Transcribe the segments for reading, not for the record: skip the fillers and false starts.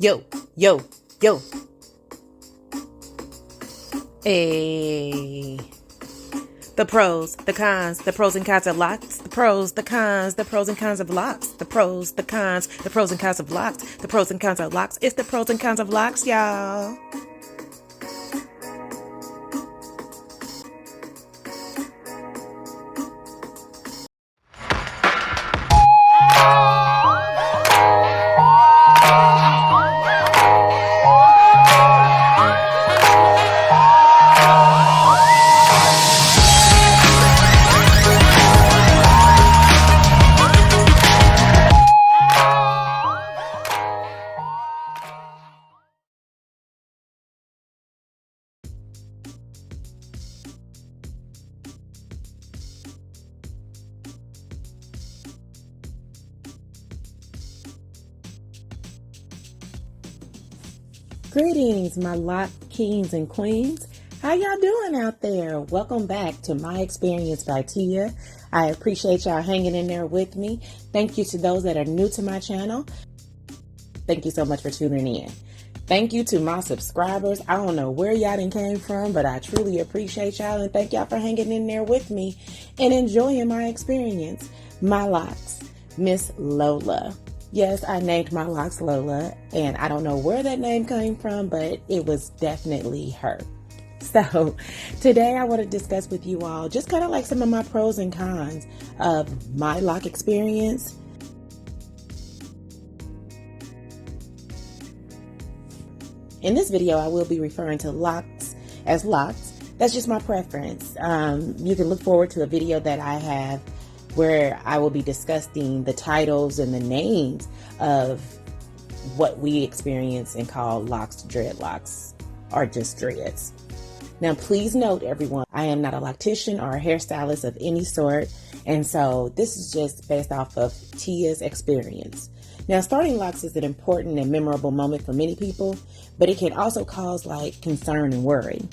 Yo, yo, yo. Hey. The pros, the cons, the pros and cons of Locs. The pros, the cons, the pros and cons of Locs. The pros, the cons, the pros and cons of Locs. The pros and cons of Locs. It's the pros and cons of Locs, y'all. Greetings, my Loc Kings and Queens. How y'all doing out there? Welcome back to My Experience by Tia. I appreciate y'all hanging in there with me. Thank you to those that are new to my channel. Thank you so much for tuning in. Thank you to my subscribers. I don't know where y'all done came from, but I truly appreciate y'all and thank y'all for hanging in there with me and enjoying my experience. My Locs, Miss Lola. Yes, I named my Locs Lola, and I don't know where that name came from, but it was definitely her. So today I want to discuss with you all just kind of like some of my pros and cons of my Loc experience. In this video, I will be referring to Locs as Locs. That's just my preference. You can look forward to a video that I have where I will be discussing the titles and the names of what we experience and call Locs, dreadlocks, or just dreads. Now, please note, everyone, I am not a loctician or a hairstylist of any sort, and so this is just based off of Tia's experience. Now, starting Locs is an important and memorable moment for many people, but it can also cause concern and worry.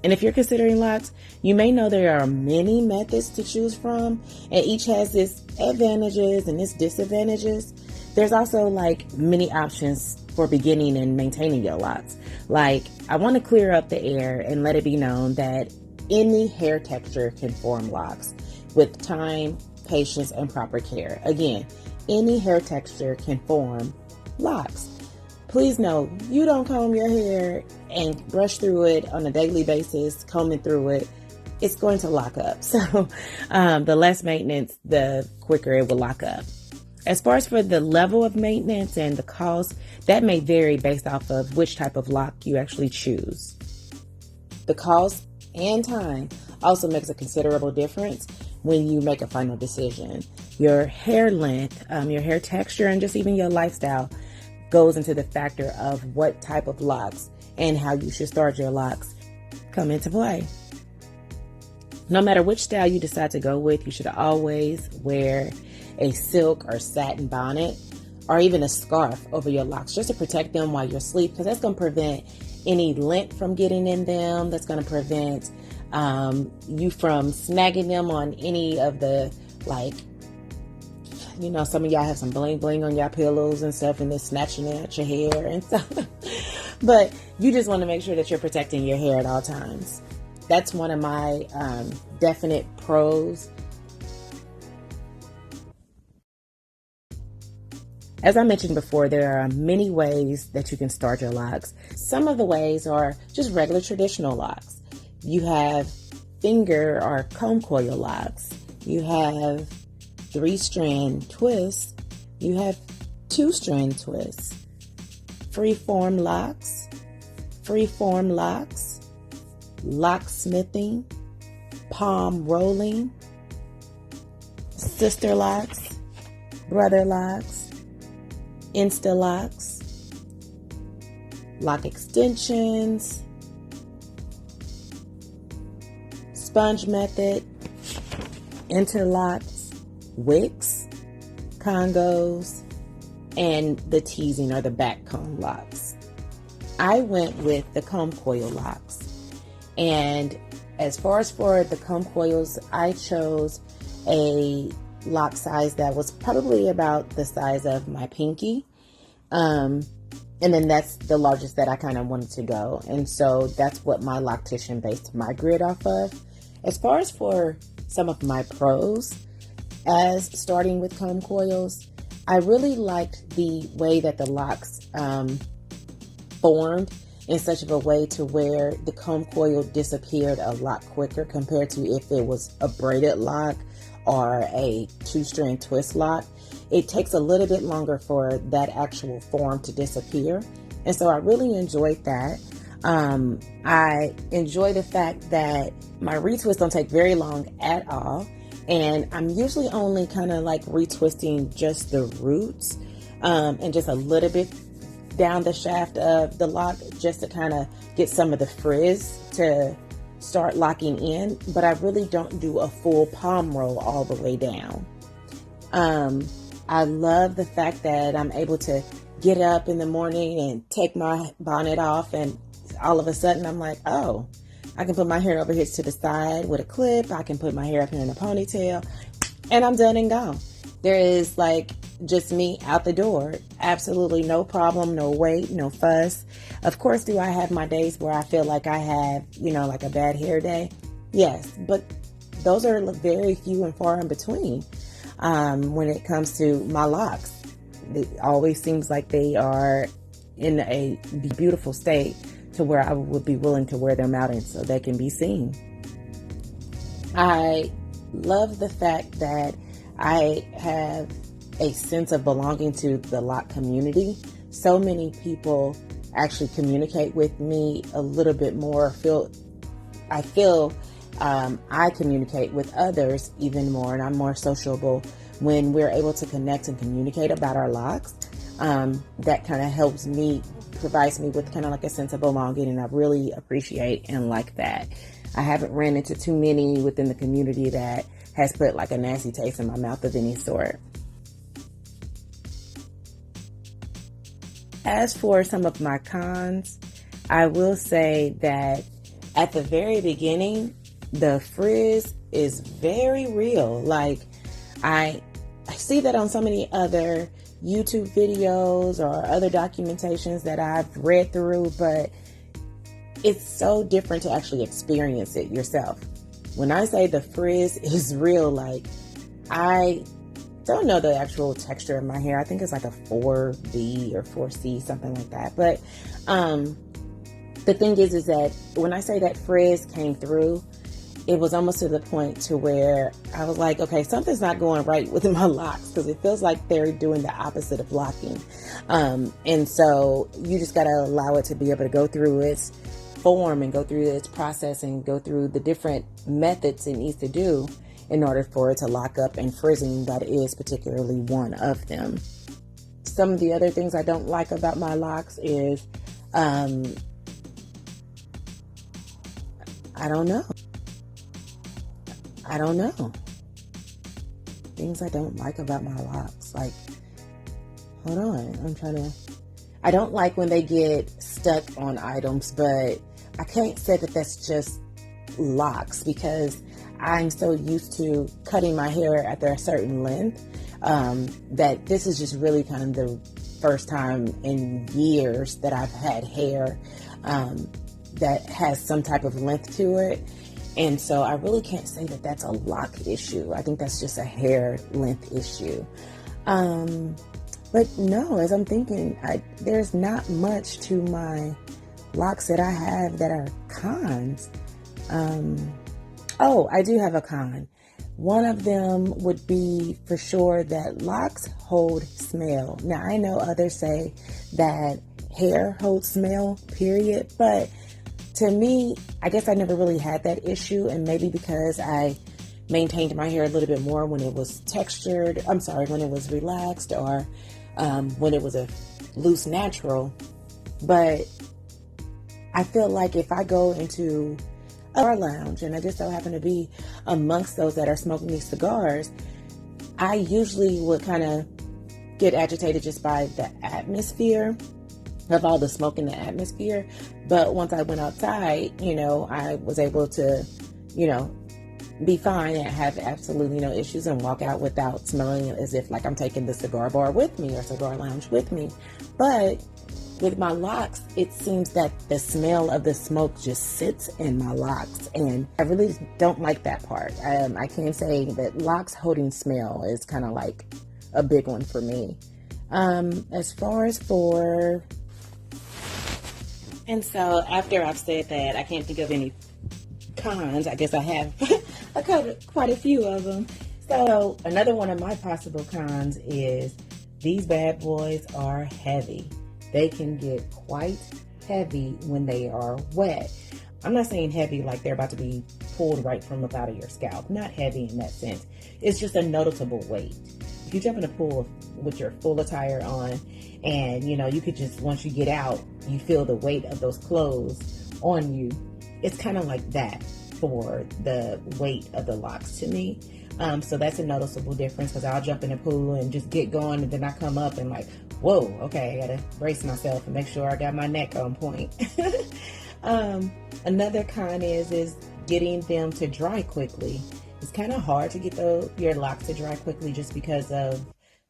And if you're considering Locs, you may know there are many methods to choose from, and each has its advantages and its disadvantages. There's also many options for beginning and maintaining your Locs. I want to clear up the air and let it be known that any hair texture can form Locs with time, patience, and proper care. Again, any hair texture can form Locs. Please know, you don't comb your hair and brush through it on a daily basis, combing through it, it's going to lock up. So the less maintenance, the quicker it will lock up. As far as for the level of maintenance and the cost, that may vary based off of which type of Loc you actually choose. The cost and time also makes a considerable difference when you make a final decision. Your hair length, your hair texture, and just even your lifestyle goes into the factor of what type of Locs and how you should start your Locs come into play. No matter which style you decide to go with, you should always wear a silk or satin bonnet or even a scarf over your Locs just to protect them while you're asleep, because that's going to prevent any lint from getting in them. That's going to prevent you from snagging them on any of the some of y'all have some bling bling on your pillows and stuff, and they're snatching at your hair and stuff. But you just want to make sure that you're protecting your hair at all times. That's one of my definite pros. As I mentioned before, there are many ways that you can start your Locs. Some of the ways are just regular traditional Locs. You have finger or comb coil Locs. You have 3-strand twists. You have 2-strand twists. Freeform Locs, locksmithing, palm rolling, sister Locs, brother Locs, Insta Locs, Loc extensions, sponge method, interlocks, wicks, congos, and the teasing or the back comb locks. I went with the comb coil locks. And as far as for the comb coils, I chose a lock size that was probably about the size of my pinky. And then that's the largest that I kind of wanted to go. And so that's what my loctician based my grid off of. As far as for some of my pros, as starting with comb coils, I really liked the way that the locks formed in such of a way to where the comb coil disappeared a lot quicker compared to if it was a braided lock or a 2-strand twist lock. It takes a little bit longer for that actual form to disappear. And so I really enjoyed that. I enjoy the fact that my retwists don't take very long at all. And I'm usually only kind of like retwisting just the roots and just a little bit down the shaft of the lock just to kind of get some of the frizz to start locking in. But I really don't do a full palm roll all the way down. I love the fact that I'm able to get up in the morning and take my bonnet off, and all of a sudden I'm like, oh, I can put my hair over here to the side with a clip. I can put my hair up here in a ponytail, and I'm done and gone. There is like just me out the door. Absolutely no problem, no wait, no fuss. Of course, do I have my days where I feel like I have, like a bad hair day? Yes, but those are very few and far in between. When it comes to my locks, it always seems like they are in a beautiful state to where I would be willing to wear them out and so they can be seen. I love the fact that I have a sense of belonging to the lock community. So many people actually communicate with me a little bit more. I feel I communicate with others even more, and I'm more sociable when we're able to connect and communicate about our locks. That kind of helps me, provides me with kind of like a sense of belonging, and I really appreciate and like that. I haven't ran into too many within the community that has put like a nasty taste in my mouth of any sort. As for some of my cons, I will say that at the very beginning, the frizz is very real. Like I see that on so many other YouTube videos or other documentations that I've read through, but it's so different to actually experience it yourself. When I say the frizz is real, like I don't know the actual texture of my hair. I think it's like a 4B or 4C, something like that. But the thing is that when I say that frizz came through, it was almost to the point to where I was like, okay, something's not going right with my locks, because it feels like they're doing the opposite of locking. And so you just got to allow it to be able to go through its form and go through its process and go through the different methods it needs to do in order for it to lock up, and frizzing, that is particularly one of them. Some of the other things I don't like about my locks is, I don't know. Things I don't like about my locks. Like, hold on. I don't like when they get stuck on items, but I can't say that that's just locks, because I'm so used to cutting my hair at a certain length that this is just really kind of the first time in years that I've had hair that has some type of length to it. And so I really can't say that that's a lock issue. I think that's just a hair length issue. But no, as I'm thinking, there's not much to my locks that I have that are cons. Oh, I do have a con. One of them would be for sure that locks hold smell. Now, I know others say that hair holds smell, period. But to me, I guess I never really had that issue. And maybe because I maintained my hair a little bit more when it was textured. When it was relaxed, or when it was a loose natural. But I feel like if I go into a bar lounge and I just so happen to be amongst those that are smoking these cigars, I usually would kind of get agitated just by the atmosphere of all the smoke in the atmosphere. But once I went outside, you know, I was able to, you know, be fine and have absolutely no issues and walk out without smelling as if like I'm taking the cigar bar with me or cigar lounge with me. But with my Locs, it seems that the smell of the smoke just sits in my Locs, and I really don't like that part. I can say that Locs holding smell is kind of like a big one for me. As far as for, and so after I've said that, I can't think of any cons. I guess I have quite a few of them. So another one of my possible cons is these bad boys are heavy. They can get quite heavy when they are wet. I'm not saying heavy like they're about to be pulled right from up out of your scalp. Not heavy in that sense. It's just a noticeable weight. If you jump in a pool with your full attire on, and you know, you could just, once you get out, you feel the weight of those clothes on you. It's kind of like that for the weight of the Locs to me. So that's a noticeable difference, because I'll jump in the pool and just get going, and then I come up and like, whoa, okay, I gotta brace myself and make sure I got my neck on point. Another con is getting them to dry quickly. It's kind of hard to get your Locs to dry quickly, just because of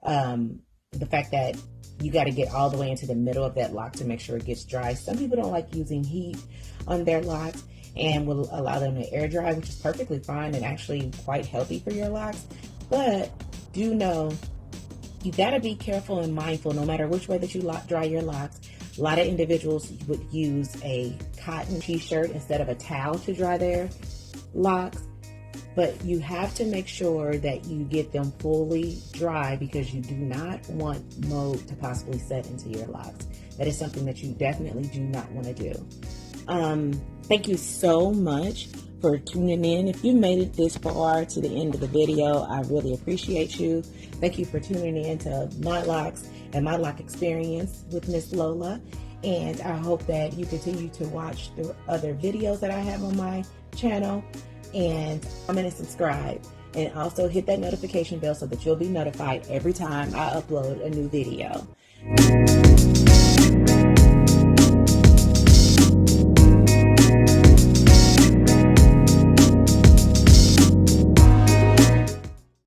the fact that you got to get all the way into the middle of that lock to make sure it gets dry. Some people don't like using heat on their Locs and will allow them to air dry, which is perfectly fine and actually quite healthy for your Locs. But do know you got to be careful and mindful no matter which way that you dry your Locs. A lot of individuals would use a cotton t-shirt instead of a towel to dry their Locs. But you have to make sure that you get them fully dry, because you do not want mold to possibly set into your Locs. That is something that you definitely do not want to do. Thank you so much for tuning in. If you made it this far to the end of the video, I really appreciate you. Thank you for tuning in to my Locs and my Loc experience with Miss Lola. And I hope that you continue to watch the other videos that I have on my channel. And comment and subscribe, and also hit that notification bell so that you'll be notified every time I upload a new video.